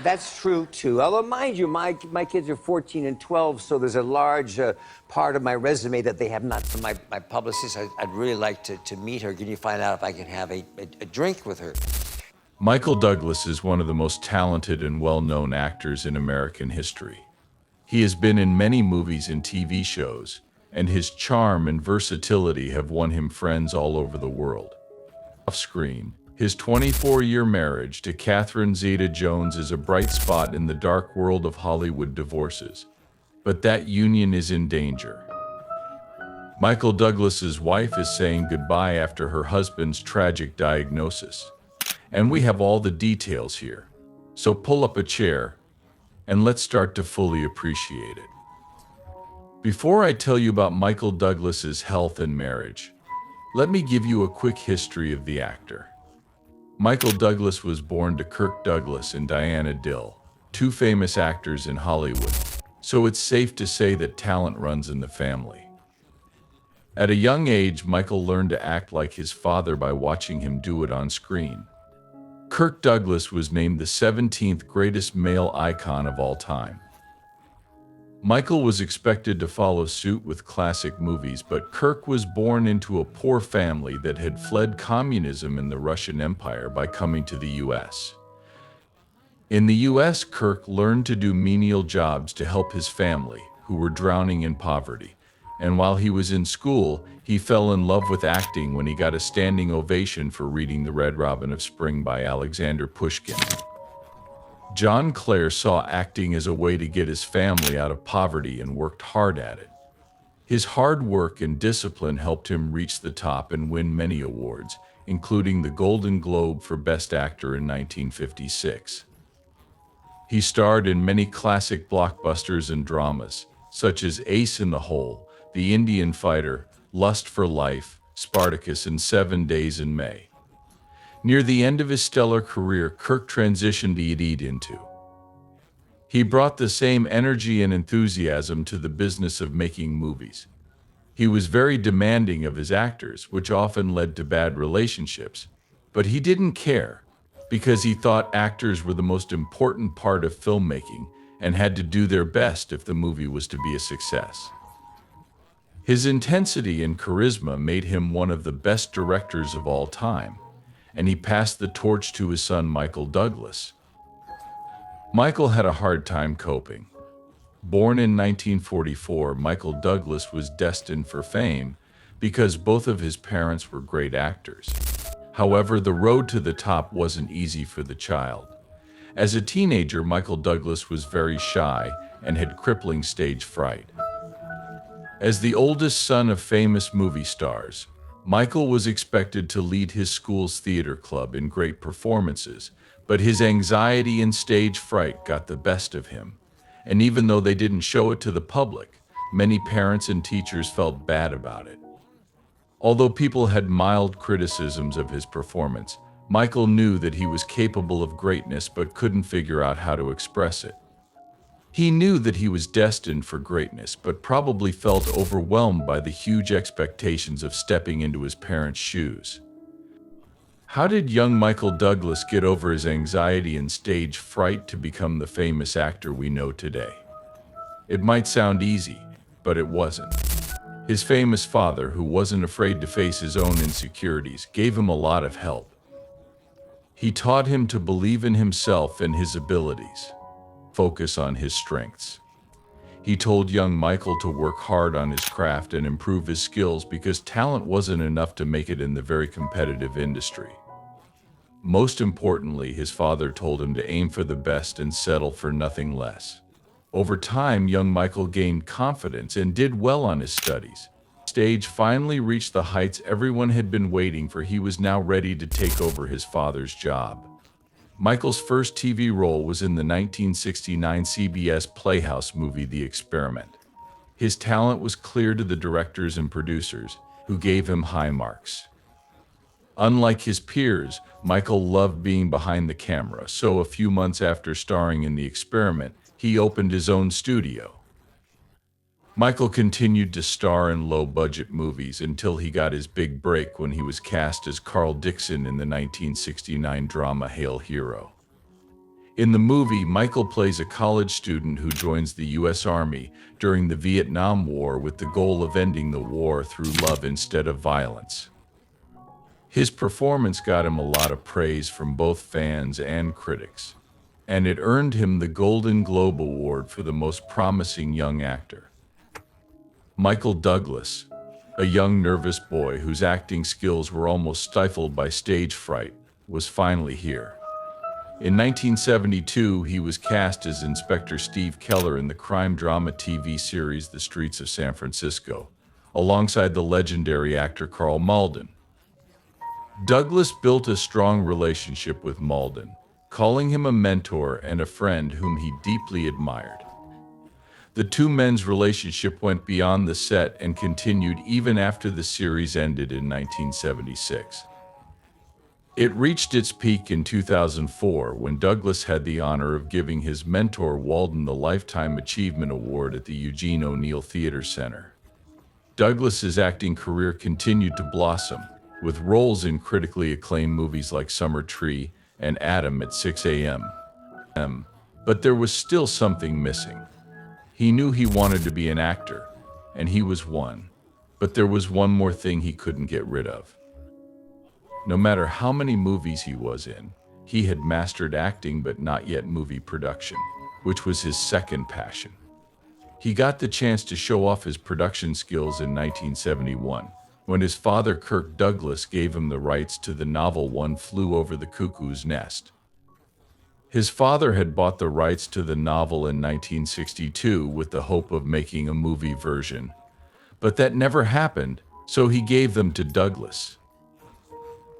That's true, too. Although, mind you, my kids are 14 and 12, so there's a large part of my resume that they have not. From my publicist, I'd really like to meet her. Can you find out if I can have a drink with her? Michael Douglas is one of the most talented and well-known actors in American history. He has been in many movies and TV shows, and his charm and versatility have won him friends all over the world. Off-screen, his 24-year marriage to Katherine Zeta Jones is a bright spot in the dark world of Hollywood divorces. But that union is in danger. Michael Douglas's wife is saying goodbye after her husband's tragic diagnosis. And we have all the details here. So pull up a chair, and let's start to fully appreciate it. Before I tell you about Michael Douglas's health and marriage, let me give you a quick history of the actor. Michael Douglas was born to Kirk Douglas and Diana Dill, two famous actors in Hollywood, so it's safe to say that talent runs in the family. At a young age, Michael learned to act like his father by watching him do it on screen. Kirk Douglas was named the 17th greatest male icon of all time. Michael was expected to follow suit with classic movies, but Kirk was born into a poor family that had fled communism in the Russian Empire by coming to the U.S. In the U.S., Kirk learned to do menial jobs to help his family, who were drowning in poverty. And while he was in school, he fell in love with acting when he got a standing ovation for reading The Red Robin of Spring by Alexander Pushkin. John Clare saw acting as a way to get his family out of poverty and worked hard at it. His hard work and discipline helped him reach the top and win many awards, including the Golden Globe for Best Actor in 1956. He starred in many classic blockbusters and dramas, such as Ace in the Hole, The Indian Fighter, Lust for Life, Spartacus, and 7 Days in May. Near the end of his stellar career, Kirk transitioned into. He brought the same energy and enthusiasm to the business of making movies. He was very demanding of his actors, which often led to bad relationships, but he didn't care, because he thought actors were the most important part of filmmaking and had to do their best if the movie was to be a success. His intensity and charisma made him one of the best directors of all time, and he passed the torch to his son Michael Douglas. Michael had a hard time coping. Born in 1944, Michael Douglas was destined for fame because both of his parents were great actors. However, the road to the top wasn't easy for the child. As a teenager, Michael Douglas was very shy and had crippling stage fright. As the oldest son of famous movie stars, Michael was expected to lead his school's theater club in great performances, but his anxiety and stage fright got the best of him. And even though they didn't show it to the public, many parents and teachers felt bad about it. Although people had mild criticisms of his performance, Michael knew that he was capable of greatness but couldn't figure out how to express it. He knew that he was destined for greatness, but probably felt overwhelmed by the huge expectations of stepping into his parents' shoes. How did young Michael Douglas get over his anxiety and stage fright to become the famous actor we know today? It might sound easy, but it wasn't. His famous father, who wasn't afraid to face his own insecurities, gave him a lot of help. He taught him to believe in himself and his abilities. Focus on his strengths. He told young Michael to work hard on his craft and improve his skills because talent wasn't enough to make it in the very competitive industry. Most importantly, his father told him to aim for the best and settle for nothing less. Over time, young Michael gained confidence and did well on his studies. Stage finally reached the heights everyone had been waiting for. He was now ready to take over his father's job. Michael's first TV role was in the 1969 CBS Playhouse movie The Experiment. His talent was clear to the directors and producers, who gave him high marks. Unlike his peers, Michael loved being behind the camera, so a few months after starring in The Experiment, he opened his own studio. Michael continued to star in low-budget movies until he got his big break when he was cast as Carl Dixon in the 1969 drama Hail Hero. In the movie, Michael plays a college student who joins the U.S. Army during the Vietnam War with the goal of ending the war through love instead of violence. His performance got him a lot of praise from both fans and critics, and it earned him the Golden Globe Award for the Most Promising Young Actor. Michael Douglas, a young nervous boy whose acting skills were almost stifled by stage fright, was finally here. In 1972, he was cast as Inspector Steve Keller in the crime drama TV series The Streets of San Francisco, alongside the legendary actor Karl Malden. Douglas built a strong relationship with Malden, calling him a mentor and a friend whom he deeply admired. The two men's relationship went beyond the set and continued even after the series ended in 1976. It reached its peak in 2004 when Douglas had the honor of giving his mentor Walden the Lifetime Achievement Award at the Eugene O'Neill Theater Center. Douglas's acting career continued to blossom, with roles in critically acclaimed movies like Summer Tree and Adam at 6 a.m. But there was still something missing. He knew he wanted to be an actor, and he was one. But there was one more thing he couldn't get rid of. No matter how many movies he was in, he had mastered acting but not yet movie production, which was his second passion. He got the chance to show off his production skills in 1971, when his father Kirk Douglas gave him the rights to the novel One Flew Over the Cuckoo's Nest. His father had bought the rights to the novel in 1962 with the hope of making a movie version, but that never happened, so he gave them to Douglas.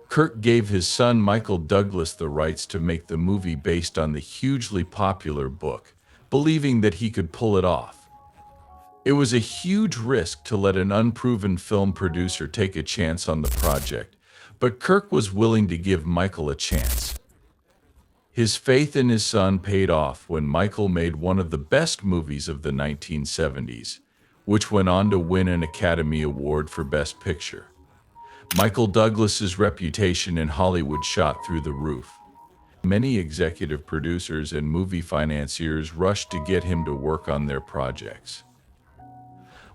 Kirk gave his son Michael Douglas the rights to make the movie based on the hugely popular book, believing that he could pull it off. It was a huge risk to let an unproven film producer take a chance on the project, but Kirk was willing to give Michael a chance. His faith in his son paid off when Michael made one of the best movies of the 1970s, which went on to win an Academy Award for Best Picture. Michael Douglas's reputation in Hollywood shot through the roof. Many executive producers and movie financiers rushed to get him to work on their projects.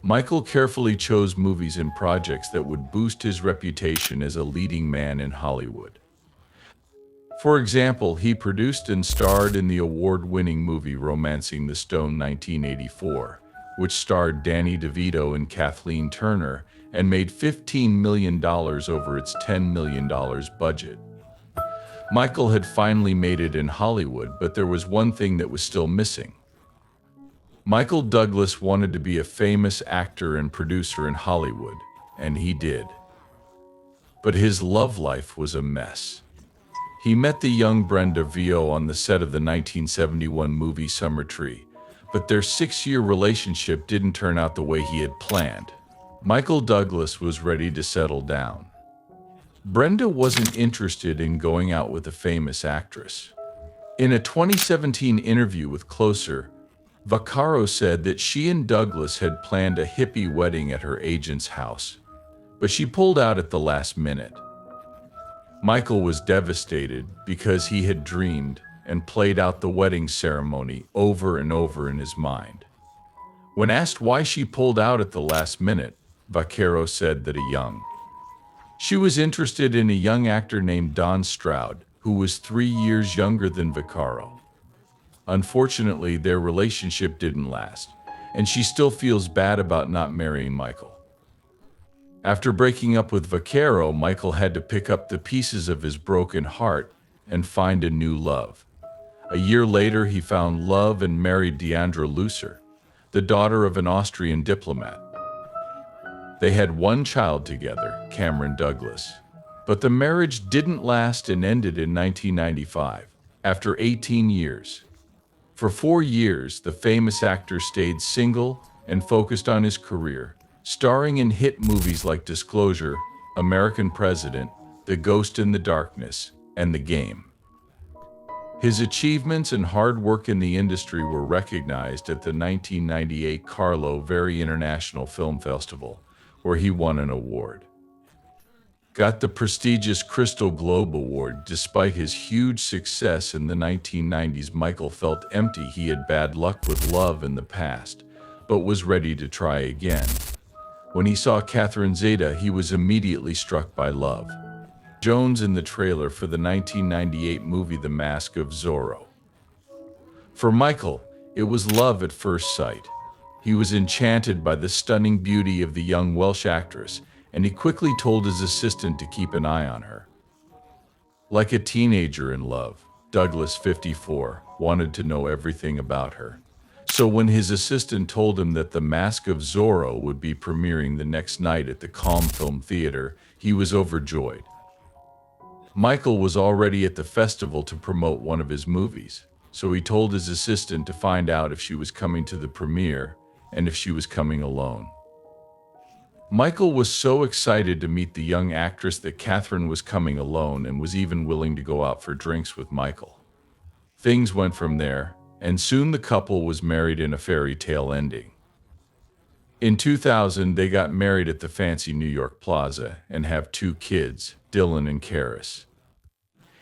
Michael carefully chose movies and projects that would boost his reputation as a leading man in Hollywood. For example, he produced and starred in the award-winning movie Romancing the Stone 1984, which starred Danny DeVito and Kathleen Turner and made $15 million over its $10 million budget. Michael had finally made it in Hollywood, but there was one thing that was still missing. Michael Douglas wanted to be a famous actor and producer in Hollywood, and he did. But his love life was a mess. He met the young Brenda Vio on the set of the 1971 movie Summer Tree, but their 6-year relationship didn't turn out the way he had planned. Michael Douglas was ready to settle down. Brenda wasn't interested in going out with a famous actress. In a 2017 interview with Closer, Vaccaro said that she and Douglas had planned a hippie wedding at her agent's house, but she pulled out at the last minute. Michael was devastated because he had dreamed and played out the wedding ceremony over and over in his mind. When asked why she pulled out at the last minute, Vaccaro said that she was interested in a young actor named Don Stroud, who was 3 years younger than Vaccaro. Unfortunately, their relationship didn't last, and she still feels bad about not marrying Michael. After breaking up with Vaccaro, Michael had to pick up the pieces of his broken heart and find a new love. A year later, he found love and married Deandra Lusser, the daughter of an Austrian diplomat. They had one child together, Cameron Douglas. But the marriage didn't last and ended in 1995, after 18 years. For 4 years, the famous actor stayed single and focused on his career, starring in hit movies like Disclosure, American President, The Ghost in the Darkness, and The Game. His achievements and hard work in the industry were recognized at the 1998 Karlovy Vary International Film Festival, where he won an award. got the prestigious Crystal Globe Award. Despite his huge success in the 1990s, Michael felt empty. He had bad luck with love in the past, but was ready to try again. When he saw Katherine Zeta, he was immediately struck by love. Jones in the trailer for the 1998 movie The Mask of Zorro. For Michael, it was love at first sight. He was enchanted by the stunning beauty of the young Welsh actress, and he quickly told his assistant to keep an eye on her. Like a teenager in love, Douglas, 54, wanted to know everything about her. So when his assistant told him that The Mask of Zorro would be premiering the next night at the Calm Film Theater, he was overjoyed. Michael was already at the festival to promote one of his movies, so he told his assistant to find out if she was coming to the premiere and if she was coming alone. Michael was so excited to meet the young actress that Katherine was coming alone and was even willing to go out for drinks with Michael. Things went from there, and soon the couple was married in a fairy tale ending. In 2000, they got married at the fancy New York Plaza and have 2 kids, Dylan and Karis.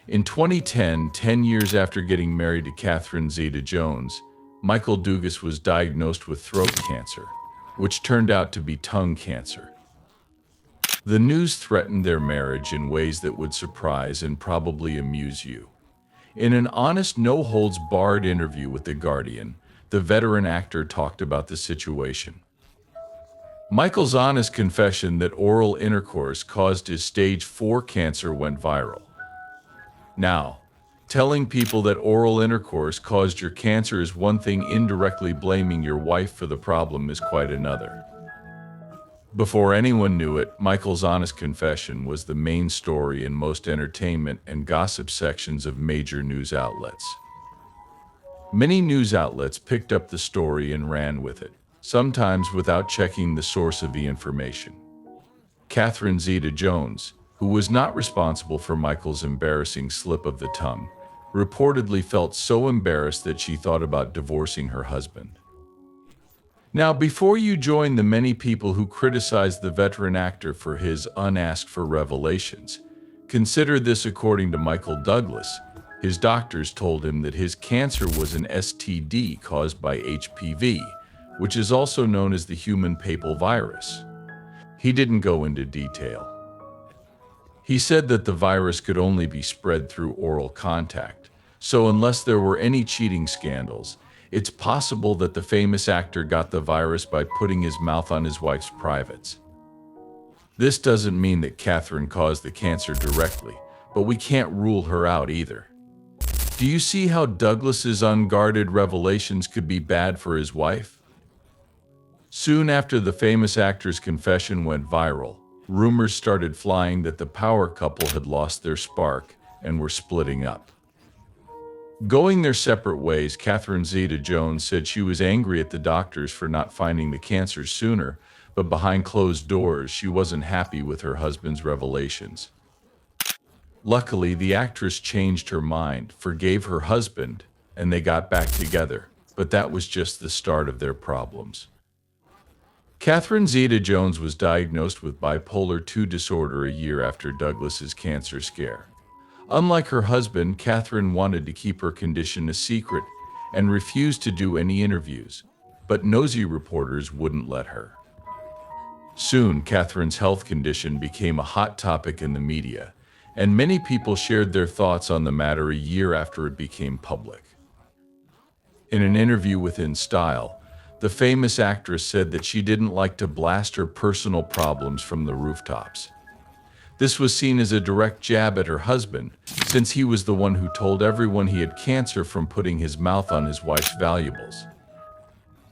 In 2010, 10 years after getting married to Katherine Zeta Jones, Michael Douglas was diagnosed with throat cancer, which turned out to be tongue cancer. The news threatened their marriage in ways that would surprise and probably amuse you. In an honest, no-holds-barred interview with The Guardian, the veteran actor talked about the situation. Michael's honest confession that oral intercourse caused his stage 4 cancer went viral. Now, telling people that oral intercourse caused your cancer is one thing, indirectly blaming your wife for the problem is quite another. Before anyone knew it, Michael's honest confession was the main story in most entertainment and gossip sections of major news outlets. Many news outlets picked up the story and ran with it, sometimes without checking the source of the information. Katherine Zeta Jones, who was not responsible for Michael's embarrassing slip of the tongue, reportedly felt so embarrassed that she thought about divorcing her husband. Now, before you join the many people who criticize the veteran actor for his unasked-for revelations, consider this. According to Michael Douglas, his doctors told him that his cancer was an STD caused by HPV, which is also known as the human papillovirus. He didn't go into detail. He said that the virus could only be spread through oral contact, so unless there were any cheating scandals, it's possible that the famous actor got the virus by putting his mouth on his wife's privates. This doesn't mean that Katherine caused the cancer directly, but we can't rule her out either. Do you see how Douglas's unguarded revelations could be bad for his wife? Soon after the famous actor's confession went viral, rumors started flying that the power couple had lost their spark and were splitting up. Going their separate ways, Katherine Zeta Jones said she was angry at the doctors for not finding the cancer sooner, but behind closed doors, she wasn't happy with her husband's revelations. Luckily, the actress changed her mind, forgave her husband, and they got back together, but that was just the start of their problems. Katherine Zeta Jones was diagnosed with bipolar II disorder a year after Douglas's cancer scare. Unlike her husband, Katherine wanted to keep her condition a secret and refused to do any interviews, but nosy reporters wouldn't let her. Soon, Katherine's health condition became a hot topic in the media, and many people shared their thoughts on the matter a year after it became public. In an interview with In Style, the famous actress said that she didn't like to blast her personal problems from the rooftops. This was seen as a direct jab at her husband, since he was the one who told everyone he had cancer from putting his mouth on his wife's valuables.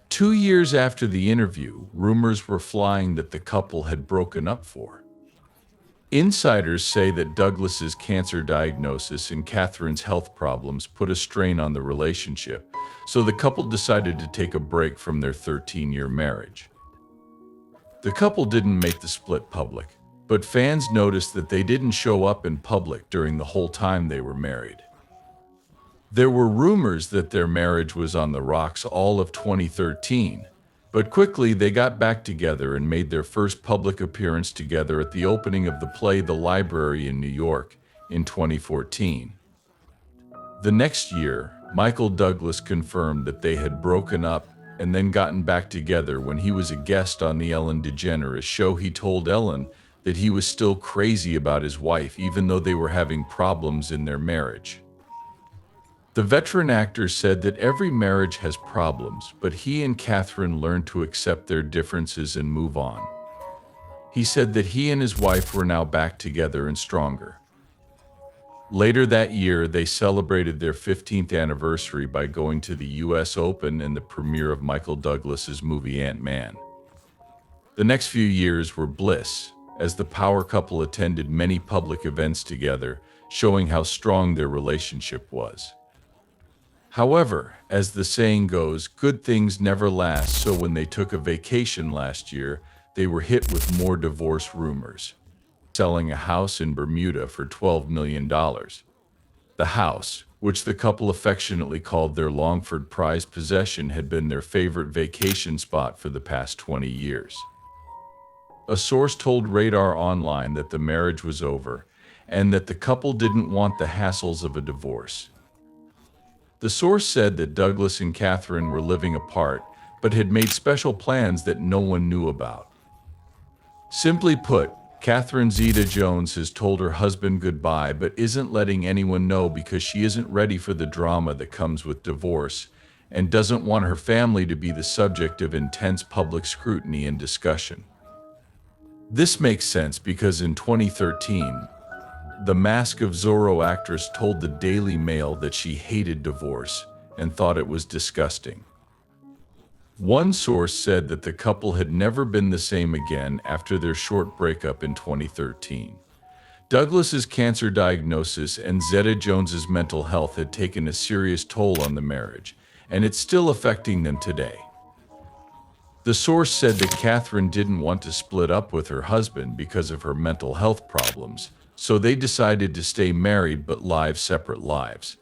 2 years after the interview, rumors were flying that the couple had broken up for. Insiders say that Douglas's cancer diagnosis and Katherine's health problems put a strain on the relationship, so the couple decided to take a break from their 13-year marriage. The couple didn't make the split public, but fans noticed that they didn't show up in public during the whole time they were married. There were rumors that their marriage was on the rocks all of 2013, But quickly they got back together and made their first public appearance together at the opening of the play The Library in New York in 2014. The next year, Michael Douglas confirmed that they had broken up and then gotten back together. When he was a guest on the Ellen DeGeneres show, he told Ellen that he was still crazy about his wife even though they were having problems in their marriage. The veteran actor said that every marriage has problems, but he and Katherine learned to accept their differences and move on. He said that he and his wife were now back together and stronger. Later that year, they celebrated their 15th anniversary by going to the US Open and the premiere of Michael Douglas's movie Ant-Man. The next few years were bliss, as the power couple attended many public events together, showing how strong their relationship was. However, as the saying goes, good things never last, so when they took a vacation last year, they were hit with more divorce rumors. Selling a house in Bermuda for $12 million. The house, which the couple affectionately called their Longford prized possession, had been their favorite vacation spot for the past 20 years. A source told Radar Online that the marriage was over and that the couple didn't want the hassles of a divorce. The source said that Douglas and Katherine were living apart, but had made special plans that no one knew about. Simply put, Katherine Zeta Jones has told her husband goodbye but isn't letting anyone know because she isn't ready for the drama that comes with divorce and doesn't want her family to be the subject of intense public scrutiny and discussion. This makes sense because in 2013, the Mask of Zorro actress told the Daily Mail that she hated divorce and thought it was disgusting. One source said that the couple had never been the same again after their short breakup in 2013. Douglas's cancer diagnosis and Zeta Jones's mental health had taken a serious toll on the marriage, and it's still affecting them today. The source said that Katherine didn't want to split up with her husband because of her mental health problems, so they decided to stay married but live separate lives.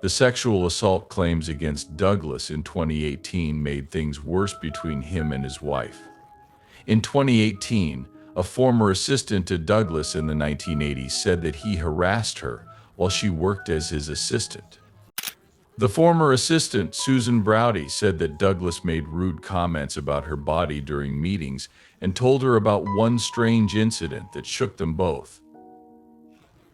The sexual assault claims against Douglas in 2018 made things worse between him and his wife. In 2018, a former assistant to Douglas in the 1980s said that he harassed her while she worked as his assistant. The former assistant, Susan Browdy, said that Douglas made rude comments about her body during meetings and told her about one strange incident that shook them both.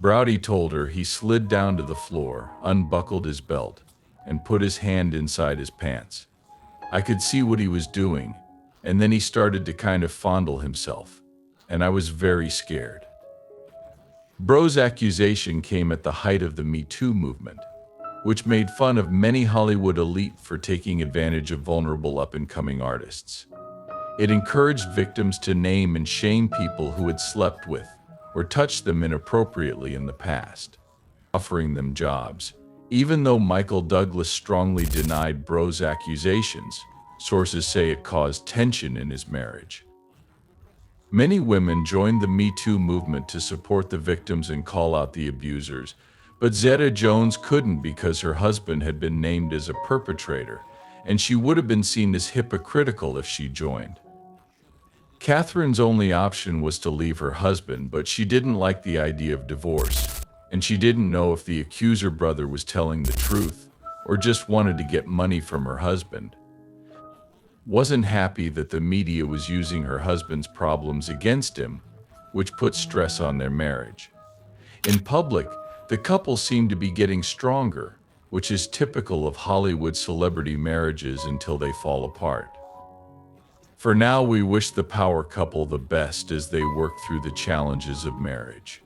Browdy told her he slid down to the floor, unbuckled his belt, and put his hand inside his pants. I could see what he was doing, and then he started to kind of fondle himself, and I was very scared. Bro's accusation came at the height of the Me Too movement, which made fun of many Hollywood elite for taking advantage of vulnerable up-and-coming artists. It encouraged victims to name and shame people who had slept with or touched them inappropriately in the past, offering them jobs. Even though Michael Douglas strongly denied Bro's accusations, sources say it caused tension in his marriage. Many women joined the Me Too movement to support the victims and call out the abusers, but Zeta Jones couldn't because her husband had been named as a perpetrator, and she would have been seen as hypocritical if she joined. Katherine's only option was to leave her husband, but she didn't like the idea of divorce, and she didn't know if the accuser brother was telling the truth or just wanted to get money from her husband. Wasn't happy that the media was using her husband's problems against him, which put stress on their marriage. In public, the couple seemed to be getting stronger, which is typical of Hollywood celebrity marriages until they fall apart. For now, we wish the power couple the best as they work through the challenges of marriage.